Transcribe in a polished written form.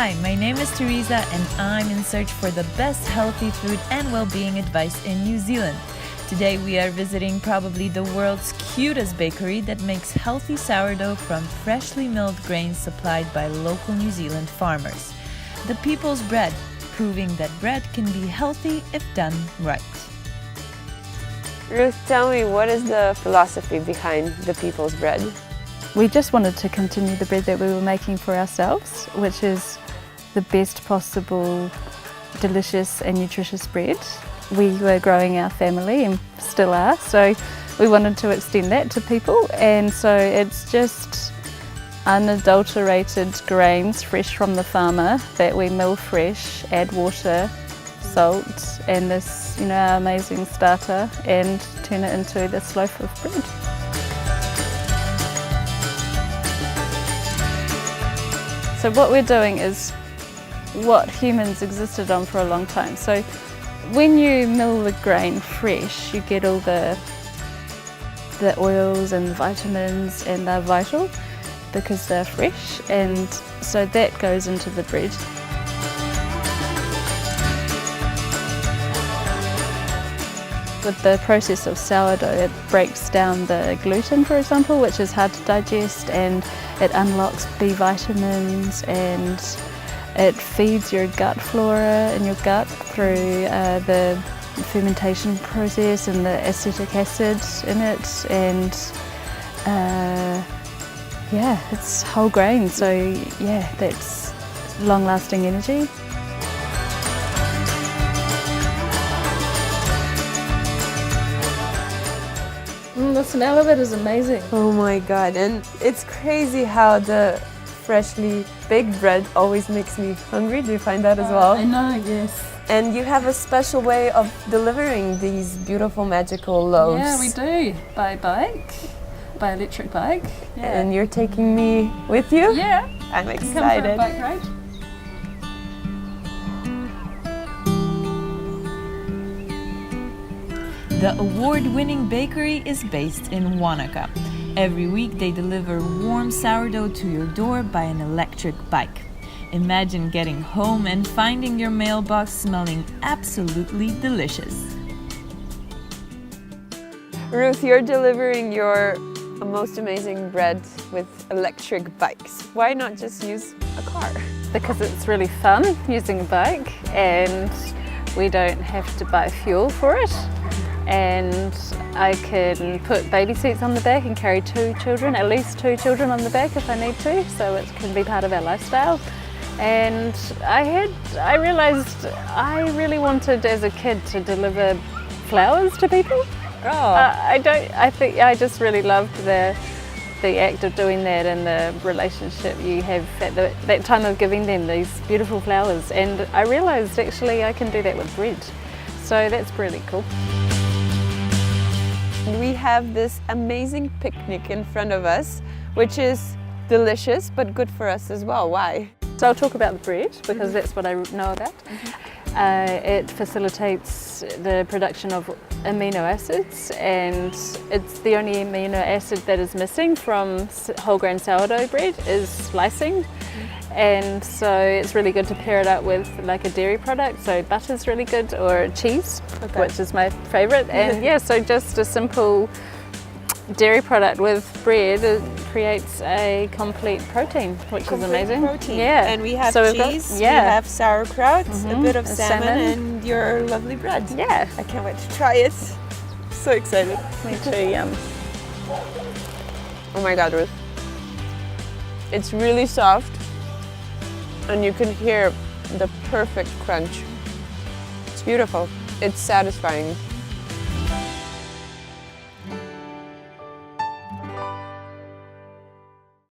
Hi, my name is Tereza and I'm in search for the best healthy food and well-being advice in New Zealand. Today we are visiting probably the world's cutest bakery that makes healthy sourdough from freshly milled grains supplied by local New Zealand farmers. The People's Bread, proving that bread can be healthy if done right. Ruth, tell me, what is the philosophy behind the People's Bread? We just wanted to continue the bread that we were making for ourselves, which is the best possible, delicious and nutritious bread. We were growing our family and still are, so we wanted to extend that to people, and so it's just unadulterated grains fresh from the farmer that we mill fresh, add water, salt and this, our amazing starter, and turn it into this loaf of bread. So what we're doing is what humans existed on for a long time. So when you mill the grain fresh, you get all the oils and the vitamins, and they're vital because they're fresh, and so that goes into the bread. With the process of sourdough, it breaks down the gluten, for example, which is hard to digest, and it unlocks B vitamins, and it feeds your gut flora in your gut through the fermentation process and the acetic acid in it, and it's whole grain, so that's long-lasting energy. The smell of it is amazing. Oh my god, and it's crazy how the freshly baked bread always makes me hungry. Do you find that as well? I know, yes. And you have a special way of delivering these beautiful magical loaves. Yeah, we do. By bike, by electric bike. Yeah. And you're taking me with you? Yeah. I'm Come for a excited. bike ride. The award-winning bakery is based in Wanaka. Every week they deliver warm sourdough to your door by an electric bike. Imagine getting home and finding your mailbox smelling absolutely delicious. Ruth, you're delivering your most amazing bread with electric bikes. Why not just use a car? Because it's really fun using a bike, and we don't have to buy fuel for it. And I can put baby seats on the back and carry at least two children on the back if I need to, so it can be part of our lifestyle. And I realised I really wanted as a kid to deliver flowers to people. I just really loved the act of doing that, and the relationship you have at that time of giving them these beautiful flowers. And I realised actually I can do that with bread, so that's really cool. We have this amazing picnic in front of us, which is delicious but good for us as well. Why? So I'll talk about the bread because that's what I know about. It facilitates the production of amino acids, and it's the only amino acid that is missing from whole grain sourdough bread is lysine. And so it's really good to pair it up with like a dairy product, so butter's really good, or cheese, which is my favourite. And so just a simple dairy product with bread, it creates a complete protein, which is amazing. Protein. Yeah. And we have so cheese, we have sauerkraut, a bit of salmon, and your lovely bread. Yeah. I can't wait to try it. So excited. Me too, yum. Oh my god, Ruth. It's really soft, and you can hear the perfect crunch. It's beautiful. It's satisfying.